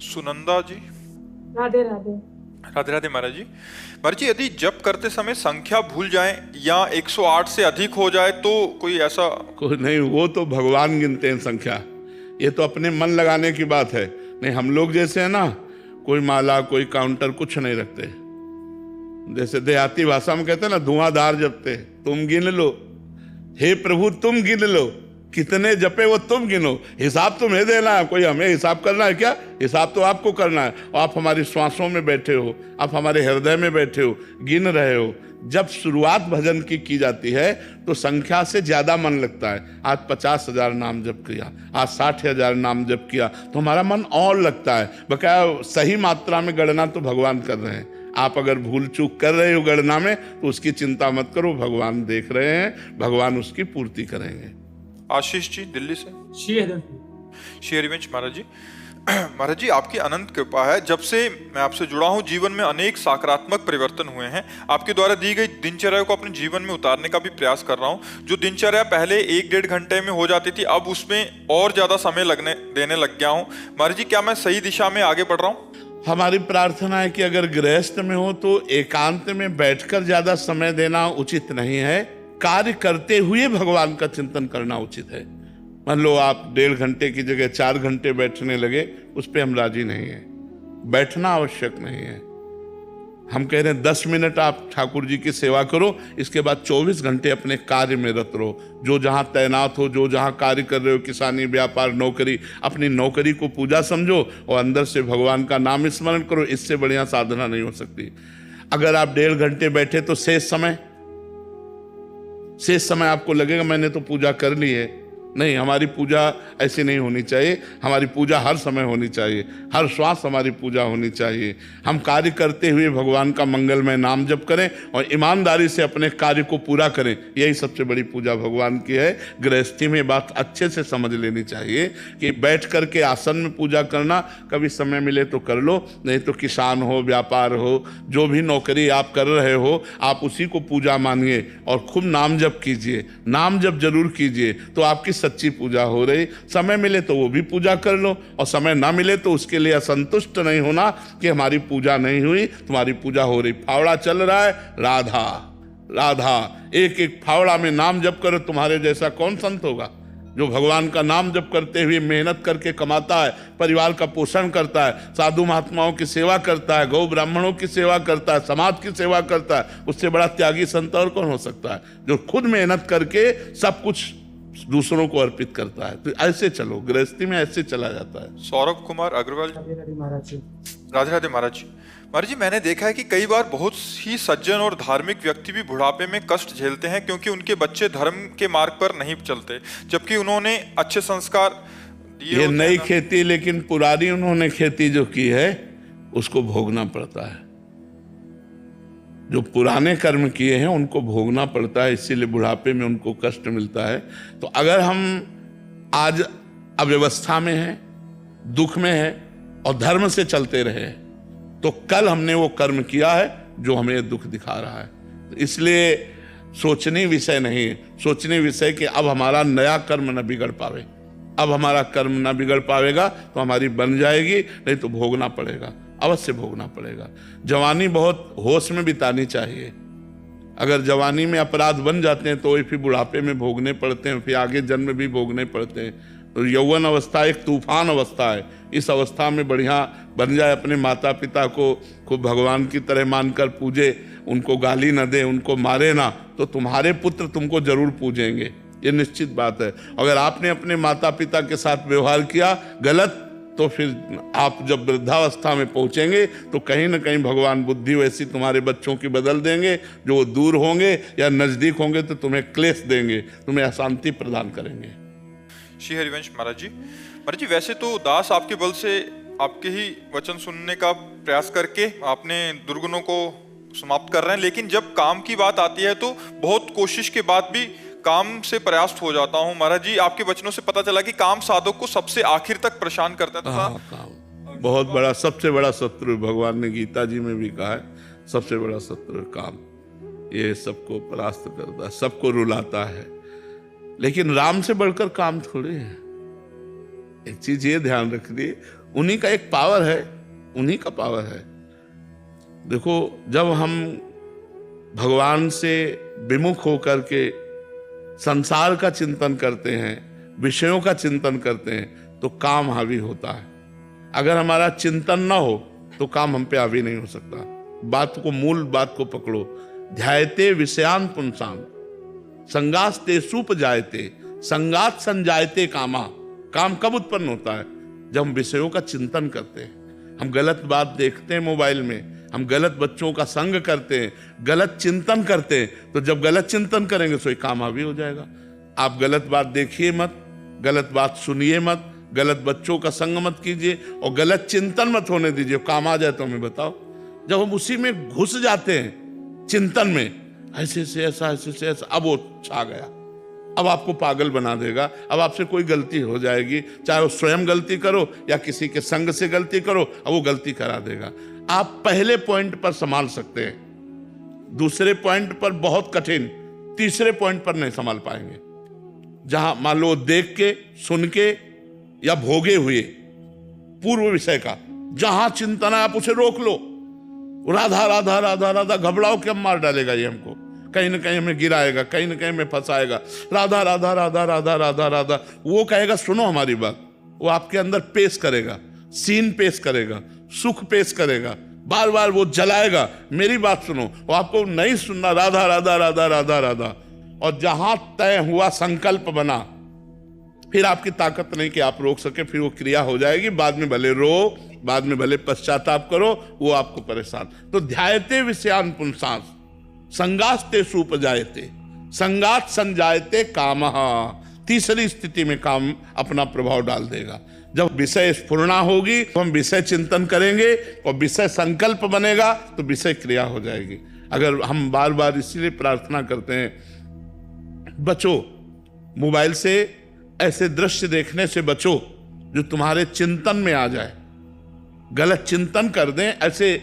सुनंदा जी। राधे राधे। राधे राधे महाराज जी। महाराज जी, यदि जप करते समय संख्या भूल जाएं या 108 से अधिक हो जाए तो कोई ऐसा? कोई नहीं, वो तो भगवान गिनते हैं संख्या। ये तो अपने मन लगाने की बात है। नहीं, हम लोग जैसे है ना, कोई माला कोई काउंटर कुछ नहीं रखते। जैसे देहाती भाषा में कहते हैं ना, धुआंधार जपते। तुम गिन लो, हे प्रभु तुम गिन लो, कितने जपे वो तुम गिनो। हिसाब तुम्हें देना है, कोई हमें हिसाब करना है क्या? हिसाब तो आपको करना है। और आप हमारी श्वासों में बैठे हो, आप हमारे हृदय में बैठे हो, गिन रहे हो। जब शुरुआत भजन की जाती है तो संख्या से ज्यादा मन लगता है। आज 50,000 नाम जप किया, आज 60,000 नाम जप किया, तो हमारा मन और लगता है। बकाया सही मात्रा में गणना तो भगवान कर रहे हैं। आप अगर भूल चूक कर रहे हो गणना में तो उसकी चिंता मत करो, भगवान देख रहे हैं, भगवान उसकी पूर्ति करेंगे। आशीष जी दिल्ली से। श्री हरिवंश महाराज जी। महाराज जी, आपकी अनंत कृपा है, जब से मैं आपसे जुड़ा हूँ जीवन में अनेक सकारात्मक परिवर्तन हुए हैं। आपके द्वारा दी गई दिनचर्या को अपने जीवन में उतारने का भी प्रयास कर रहा हूँ। जो दिनचर्या पहले 1-1.5 घंटे में हो जाती थी, अब उसमें और ज्यादा समय लगने देने लग गया हूँ। महाराज जी, क्या मैं सही दिशा में आगे बढ़ रहा हूँ? हमारी प्रार्थना है कि अगर गृहस्थ में हो तो एकांत में बैठकर ज्यादा समय देना उचित नहीं है। कार्य करते हुए भगवान का चिंतन करना उचित है। मान लो आप 1.5 घंटे की जगह 4 घंटे बैठने लगे, उस पर हम राजी नहीं है। बैठना आवश्यक नहीं है। हम कह रहे हैं 10 मिनट आप ठाकुर जी की सेवा करो, इसके बाद 24 घंटे अपने कार्य में रत रहो। जो जहां तैनात हो, जो जहां कार्य कर रहे हो, किसानी, व्यापार, नौकरी, अपनी नौकरी को पूजा समझो और अंदर से भगवान का नाम स्मरण करो। इससे बढ़िया साधना नहीं हो सकती। अगर आप 1.5 घंटे बैठे तो शेष समय आपको लगेगा मैंने तो पूजा कर ली है। नहीं, हमारी पूजा ऐसी नहीं होनी चाहिए। हमारी पूजा हर समय होनी चाहिए, हर श्वास हमारी पूजा होनी चाहिए। हम कार्य करते हुए भगवान का मंगलमय नाम जप करें और ईमानदारी से अपने कार्य को पूरा करें। यही सबसे बड़ी पूजा भगवान की है। गृहस्थी में बात अच्छे से समझ लेनी चाहिए कि बैठ करके आसन में पूजा करना, कभी समय मिले तो कर लो, नहीं तो किसान हो, व्यापार हो, जो भी नौकरी आप कर रहे हो, आप उसी को पूजा मानिए और खूब नाम जप कीजिए। नाम जप जरूर कीजिए तो आपकी सच्ची पूजा हो रही। समय मिले तो वो भी पूजा कर लो और समय ना मिले तो उसके लिए असंतुष्ट नहीं होना कि हमारी पूजा नहीं हुई, तुम्हारी पूजा हो रही। फावड़ा चल रहा है, राधा राधा, एक एक फावड़ा में नाम जप करो। तुम्हारे जैसा कौन संत होगा जो भगवान का नाम जप करते हुए मेहनत करके कमाता है, परिवार का पोषण करता है, साधु महात्माओं की सेवा करता है, गौ ब्राह्मणों की सेवा करता है, समाज की सेवा करता है। उससे बड़ा त्यागी संत और कौन हो सकता है, जो खुद मेहनत करके सब कुछ दूसरों को अर्पित करता है। तो ऐसे चलो, गृहस्थी में ऐसे चला जाता है। सौरभ कुमार अग्रवाल। राधे राधे महाराज जी। राधे राधे महाराज जी। महाराज जी, मैंने देखा है कि कई बार बहुत ही सज्जन और धार्मिक व्यक्ति भी बुढ़ापे में कष्ट झेलते हैं क्योंकि उनके बच्चे धर्म के मार्ग पर नहीं चलते, जबकि उन्होंने अच्छे संस्कार दिए। ये नई खेती, लेकिन पुरानी उन्होंने खेती जो की है उसको भोगना पड़ता है। जो पुराने कर्म किए हैं उनको भोगना पड़ता है, इसीलिए बुढ़ापे में उनको कष्ट मिलता है। तो अगर हम आज अव्यवस्था में हैं, दुख में हैं और धर्म से चलते रहे तो कल हमने वो कर्म किया है जो हमें दुख दिखा रहा है। तो इसलिए सोचनीय विषय नहीं, सोचनीय विषय कि अब हमारा नया कर्म न बिगड़ पावे। अब हमारा कर्म न बिगड़ पावेगा तो हमारी बन जाएगी, नहीं तो भोगना पड़ेगा, अवश्य भोगना पड़ेगा। जवानी बहुत होश में बितानी चाहिए। अगर जवानी में अपराध बन जाते हैं तो फिर बुढ़ापे में भोगने पड़ते हैं, फिर आगे जन्म भी भोगने पड़ते हैं। तो यौवन अवस्था एक तूफान अवस्था है। इस अवस्था में बढ़िया बन जाए, अपने माता पिता को खूब भगवान की तरह मानकर पूजे, उनको गाली न दे, उनको मारे ना, तो तुम्हारे पुत्र तुमको जरूर पूजेंगे, ये निश्चित बात है। अगर आपने अपने माता पिता के साथ व्यवहार किया गलत, तो फिर आप जब वृद्धावस्था में पहुंचेंगे तो कहीं ना कहीं भगवान बुद्धि वैसी तुम्हारे बच्चों की बदल देंगे, जो दूर होंगे या नजदीक होंगे तो तुम्हें क्लेश देंगे, तुम्हें अशांति प्रदान करेंगे। श्री हरिवंश महाराज जी। महाराज जी, वैसे तो दास आपके बल से आपके ही वचन सुनने का प्रयास करके आपने दुर्गुणों को समाप्त कर रहे हैं, लेकिन जब काम की बात आती है तो बहुत कोशिश के बाद भी काम से प्रयास्त हो जाता हूँ। महाराज जी, आपके वचनों से पता चला कि काम साधक को सबसे आखिर तक परेशान करता था। काम बहुत बड़ा, सबसे बड़ा शत्रु, भगवान ने गीता जी में भी कहा है, सबसे बड़ा शत्रु काम। ये सबको परास्त करता है, सबको रुलाता है, लेकिन राम से बढ़कर काम थोड़े है। एक चीज ये ध्यान रखिए, उन्हीं का एक पावर है, उन्हीं का पावर है। देखो, जब हम भगवान से विमुख होकर के संसार का चिंतन करते हैं, विषयों का चिंतन करते हैं, तो काम हावी होता है। अगर हमारा चिंतन ना हो तो काम हम पे हावी नहीं हो सकता। बात को, मूल बात को पकड़ो। ध्यायते विषयान पुंसाम संगास्ते सूप जायते संगात संजायते कामा। काम कब उत्पन्न होता है? जब हम विषयों का चिंतन करते हैं, हम गलत बात देखते हैं मोबाइल में, हम गलत बच्चों का संग करते हैं, गलत चिंतन करते हैं, तो जब गलत चिंतन करेंगे तो ये काम हावी हो जाएगा। आप गलत बात देखिए मत, गलत बात सुनिए मत, गलत बच्चों का संग मत कीजिए और गलत चिंतन मत होने दीजिए। काम आ जाए तो हमें बताओ। जब हम उसी में घुस जाते हैं चिंतन में, ऐसे से ऐसा, ऐसे से ऐसा, अब वो छा गया, अब आपको पागल बना देगा। अब आपसे कोई गलती हो जाएगी, चाहे वो स्वयं गलती करो या किसी के संग से गलती करो, अब वो गलती करा देगा। आप पहले पॉइंट पर संभाल सकते हैं, दूसरे पॉइंट पर बहुत कठिन, तीसरे पॉइंट पर नहीं संभाल पाएंगे। जहां मान लो देख के, सुन के या भोगे हुए पूर्व विषय का जहां चिंतन है, आप उसे रोक लो। राधा राधा राधा राधा घबराओ के हम मार डालेगा ये हमको, कहीं ना कहीं हमें गिराएगा, कहीं ना कहीं हमें फंसाएगा। राधा राधा राधा राधा राधा राधा, वो कहेगा सुनो हमारी बात, वो आपके अंदर पेश करेगा, सीन पेश करेगा, सुख पेश करेगा, बार बार वो जलाएगा, मेरी बात सुनो। वो आपको नहीं सुनना, राधा राधा राधा राधा राधा। और जहां तय हुआ, संकल्प बना, फिर आपकी ताकत नहीं कि आप रोक सके, फिर वो क्रिया हो जाएगी। बाद में भले रो, बाद में भले पश्चाताप करो, वो आपको परेशान। तो ध्यायते विषयान पुंसांस संगास्ते सुपजायते संगात संजायते कामः। तीसरी स्थिति में काम अपना प्रभाव डाल देगा। जब विषय स्फुरना होगी तो हम विषय चिंतन करेंगे और विषय संकल्प बनेगा तो विषय क्रिया हो जाएगी। अगर हम बार बार इसीलिए प्रार्थना करते हैं, बचो मोबाइल से, ऐसे दृश्य देखने से बचो जो तुम्हारे चिंतन में आ जाए, गलत चिंतन कर दें। ऐसे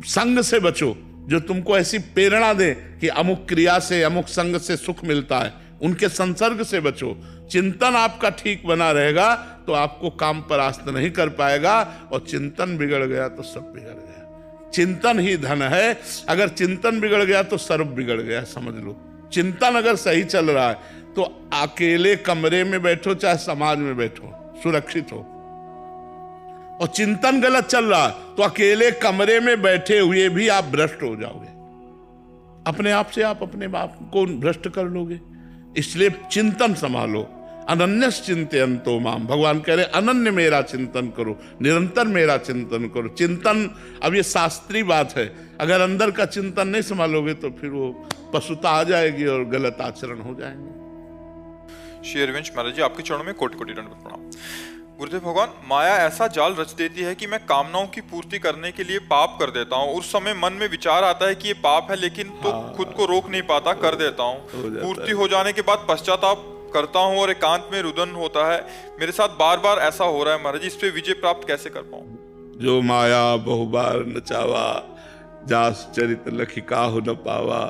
संग से बचो जो तुमको ऐसी प्रेरणा दे कि अमुक क्रिया से, अमुक संग से सुख मिलता है, उनके संसर्ग से बचो। चिंतन आपका ठीक बना रहेगा तो आपको काम परास्त नहीं कर पाएगा, और चिंतन बिगड़ गया तो सब बिगड़ गया। चिंतन ही धन है, अगर चिंतन बिगड़ गया तो सर्व बिगड़ गया, समझ लो। चिंतन अगर सही चल रहा है तो अकेले कमरे में बैठो चाहे समाज में बैठो, सुरक्षित हो। और चिंतन गलत चल रहा है तो अकेले कमरे में बैठे हुए भी आप भ्रष्ट हो जाओगे, अपने आप से आप अपने आप को भ्रष्ट कर लोगे। इसलिए चिंतन संभालो। अनन्यस चिंतयन्तो माम, भगवान कह रहे अनन्य मेरा चिंतन करो, निरंतर मेरा चिंतन करो। चिंतन, अब ये शास्त्रीय बात है, अगर अंदर का चिंतन नहीं संभालोगे तो फिर वो पशुता आ जाएगी और गलत आचरण हो जाएंगे। श्री हरिवंश महाराज जी, आपके चरणों में कोटि कोटि दंडवत प्रणाम। गुरुदेव भगवान, माया ऐसा जाल रच देती है कि मैं कामनाओं की पूर्ति करने के लिए पाप कर देता हूँ। उस समय मन में विचार आता है कि ये पाप है, लेकिन तो खुद को रोक नहीं पाता, कर देता हूँ। पूर्ति हो जाने के बाद पश्चाताप करता हूँ और एकांत में रुदन होता है। मेरे साथ बार बार ऐसा हो रहा है महाराज जी, इस पे विजय प्राप्त कैसे कर पाऊँ? जो माया बहुबार नचावा, जास चरित लखी काहु न पावा,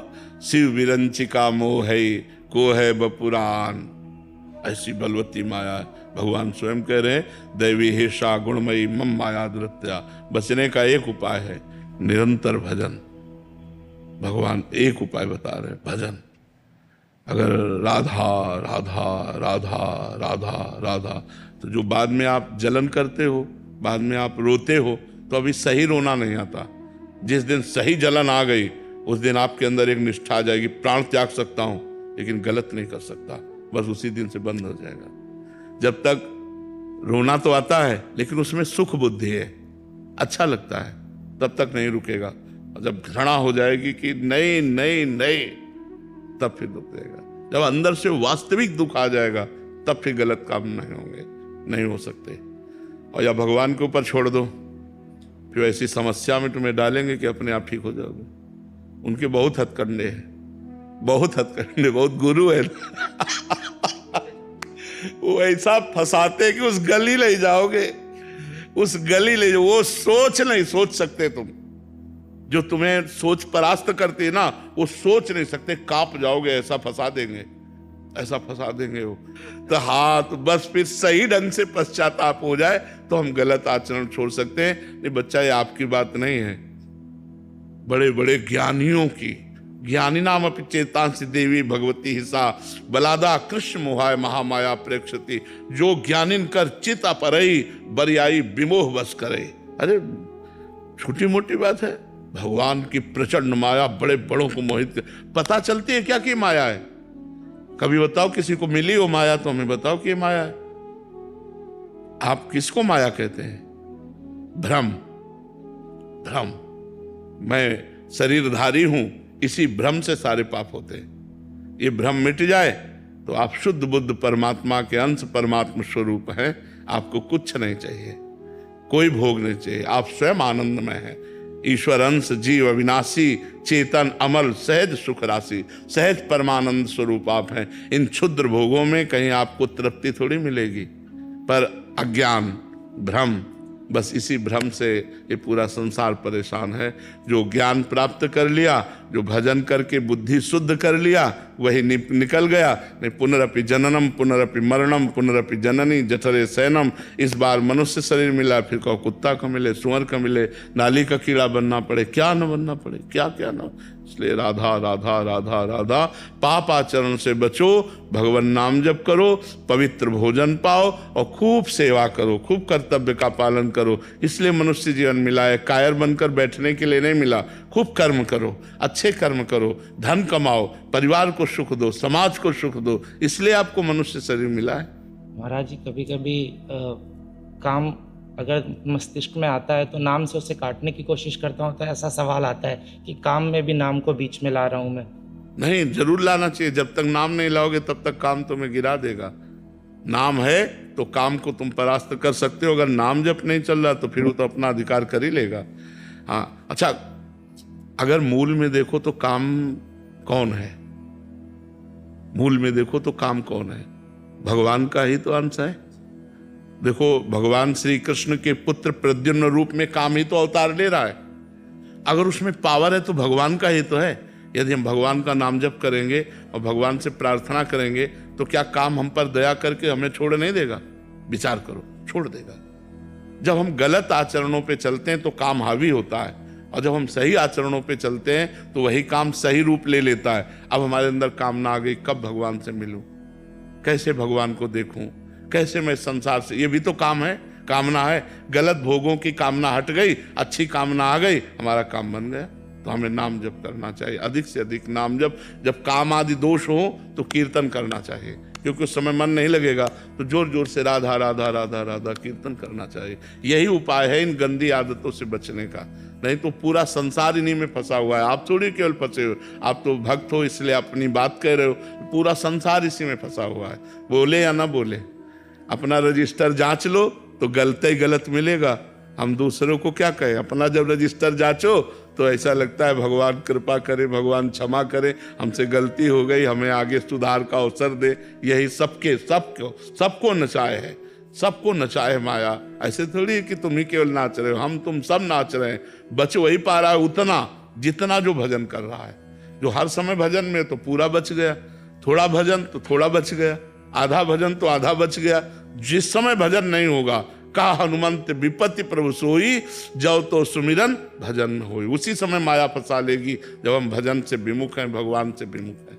शिव विरंचिका मोह है को है बपुराण। ऐसी बलवती माया भगवान स्वयं कह रहे हैं, दैवी हिर्षा गुणमयी मम माया दुरत्या। बचने का एक उपाय है, निरंतर भजन। भगवान एक उपाय बता रहे हैं, भजन। अगर राधा राधा राधा राधा राधा, तो जो बाद में आप जलन करते हो, बाद में आप रोते हो, तो अभी सही रोना नहीं आता। जिस दिन सही जलन आ गई उस दिन आपके अंदर एक निष्ठा आ जाएगी, प्राण त्याग सकता हूं लेकिन गलत नहीं कर सकता, बस उसी दिन से बंद हो जाएगा। जब तक रोना तो आता है लेकिन उसमें सुख बुद्धि है, अच्छा लगता है, तब तक नहीं रुकेगा। और जब घृणा हो जाएगी कि नहीं नहीं नहीं, तब फिर दुख देगा। जब अंदर से वास्तविक दुख आ जाएगा तब फिर गलत काम नहीं होंगे, नहीं हो सकते। और या भगवान के ऊपर छोड़ दो, फिर ऐसी समस्या में तुम्हें डालेंगे कि अपने आप ठीक हो जाओगे। उनके बहुत हथकंडे हैं, बहुत हथकंडे, बहुत गुरु है। वो ऐसा फंसाते कि उस गली ले जाओगे, उस गली ले जाओ। वो सोच नहीं सोच सकते तुम, जो तुम्हें सोच परास्त करती है ना, वो सोच नहीं सकते, कांप जाओगे, ऐसा फंसा देंगे। ऐसा फंसा देंगे वो। तो हाँ, तो बस फिर सही ढंग से पश्चाताप हो जाए तो हम गलत आचरण छोड़ सकते हैं। नहीं बच्चा, ये आपकी बात नहीं है, बड़े बड़े ज्ञानियों की। ज्ञानी नाम अपि चेतांसि देवी भगवती हिसा बलादा कृष्ण मोहाय महामाया प्रेक्षति। जो ज्ञानिन कर चित अपरई बरियाई विमोह बस करे। अरे छोटी मोटी बात है, भगवान की प्रचंड माया बड़े बड़ों को मोहित। पता चलती है क्या कि माया है? कभी बताओ किसी को मिली हो माया तो हमें बताओ कि ये माया है। आप किसको माया कहते हैं? भ्रम। भ्रम, मैं शरीरधारी हूं, इसी भ्रम से सारे पाप होते हैं। ये भ्रम मिट जाए तो आप शुद्ध बुद्ध परमात्मा के अंश परमात्मा स्वरूप हैं। आपको कुछ नहीं चाहिए, कोई भोग नहीं चाहिए, आप स्वयं आनंद में हैं। ईश्वर अंश जीव अविनाशी चेतन अमल सहज सुख राशि, सहज परमानंद स्वरूप आप हैं। इन क्षुद्र भोगों में कहीं आपको तृप्ति थोड़ी मिलेगी, पर अज्ञान भ्रम, बस इसी भ्रम से ये पूरा संसार परेशान है। जो ज्ञान प्राप्त कर लिया, जो भजन करके बुद्धि शुद्ध कर लिया, वही निकल गया। नहीं पुनरपि जननम पुनरपि मरणम पुनरपि जननी जठरे शयनम। इस बार मनुष्य शरीर मिला, फिर कहो कुत्ता का मिले, सुअर का मिले, नाली का कीड़ा बनना पड़े, क्या न बनना पड़े, क्या क्या न। इसलिए राधा राधा राधा राधा, पाप आचरण से बचो, भगवान नाम जप करो, पवित्र भोजन पाओ और खूब सेवा करो, खूब कर्तव्य का पालन करो। इसलिए मनुष्य जीवन मिला है, कायर बनकर बैठने के लिए नहीं मिला। खूब कर्म करो, अच्छे कर्म करो, धन कमाओ, परिवार को सुख दो, समाज को सुख दो, इसलिए आपको मनुष्य शरीर मिला है। महाराज जी, कभी कभी काम अगर मस्तिष्क में आता है तो नाम से उसे काटने की कोशिश करता हूँ, तो ऐसा सवाल आता है कि काम में भी नाम को बीच में ला रहा हूँ मैं। नहीं, जरूर लाना चाहिए। जब तक नाम नहीं लाओगे तब तक काम तुम्हें गिरा देगा। नाम है तो काम को तुम परास्त कर सकते हो। अगर नाम जप नहीं चल रहा तो फिर वो तो अपना अधिकार कर ही लेगा। हाँ, अच्छा, अगर मूल में देखो तो काम कौन है? मूल में देखो तो काम कौन है? भगवान का ही तो अंश है। देखो, भगवान श्री कृष्ण के पुत्र प्रद्युम्न रूप में काम ही तो अवतार ले रहा है। अगर उसमें पावर है तो भगवान का ही तो है। यदि हम भगवान का नाम जप करेंगे और भगवान से प्रार्थना करेंगे तो क्या काम हम पर दया करके हमें छोड़ नहीं देगा? विचार करो, छोड़ देगा। जब हम गलत आचरणों पे चलते हैं तो काम हावी होता है, और जब हम सही आचरणों पे चलते हैं तो वही काम सही रूप ले लेता है। अब हमारे अंदर कामना आ गई, कब भगवान से मिलूं, कैसे भगवान को देखूं, कैसे मैं संसार से, ये भी तो काम है, कामना है। गलत भोगों की कामना हट गई, अच्छी कामना आ गई, हमारा काम बन गया। तो हमें नाम जप करना चाहिए, अधिक से अधिक नाम जप। जब काम आदि दोष हो तो कीर्तन करना चाहिए, क्योंकि उस समय मन नहीं लगेगा तो जोर जोर से राधा राधा राधा राधा कीर्तन करना चाहिए। यही उपाय है इन गंदी आदतों से बचने का। नहीं तो पूरा संसार इन्हीं में फंसा हुआ है। आप थोड़ी केवल फंसे हो, आप तो भक्त हो इसलिए अपनी बात कह रहे हो, पूरा संसार इसी में फंसा हुआ है। बोले या ना बोले, अपना रजिस्टर जांच लो तो गलत ही गलत मिलेगा। हम दूसरों को क्या कहें? अपना जब रजिस्टर जांचो तो ऐसा लगता है भगवान कृपा करे, भगवान क्षमा करे, हमसे गलती हो गई, हमें आगे सुधार का अवसर दे। यही सबको नचाए है, सबको नचाए माया। ऐसे थोड़ी है कि तुम ही केवल नाच रहे हो, हम तुम सब नाच रहे हैं। बच वही पा रहा है उतना जितना जो भजन कर रहा है। जो हर समय भजन में तो पूरा बच गया, थोड़ा भजन तो थोड़ा बच गया, आधा भजन तो आधा बच गया। जिस समय भजन नहीं होगा, का हनुमंत विपत्ति प्रभु सोई, जब तो सुमिरन भजन होई। उसी समय माया फंसा लेगी जब हम भजन से विमुख हैं, भगवान से विमुख हैं।